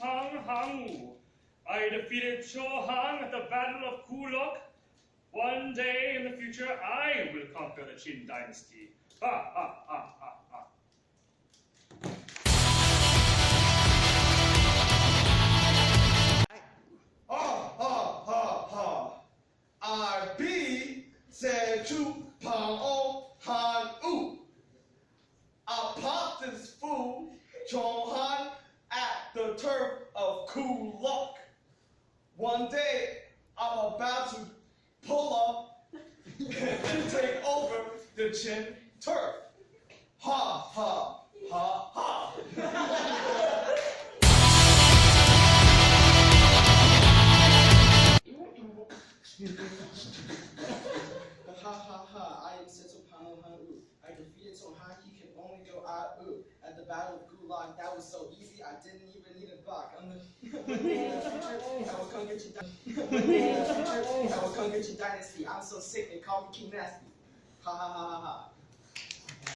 Pang Hangu. I defeated Chohan at the Battle of Kulok. One day in the future, I will conquer the Qin dynasty. Ha ha ha ha ha. Ha ha ha ha. I be said Chu Pang O Han U. I popped this fool, Chong Han, at the turf of Kulok. One day, I'm about to pull up and take over the Chin turf. Ha ha ha ha. Ha ha ha, I am Seto Pano Han-U. I defeated Song Han, he can only go Ah-U. At the Battle of Gulag, that was so easy, I didn't even need a block. One day in the future, I will conquer Qin dynasty. I'm so sick, they call me King Nasty. Ha ha ha ha ha.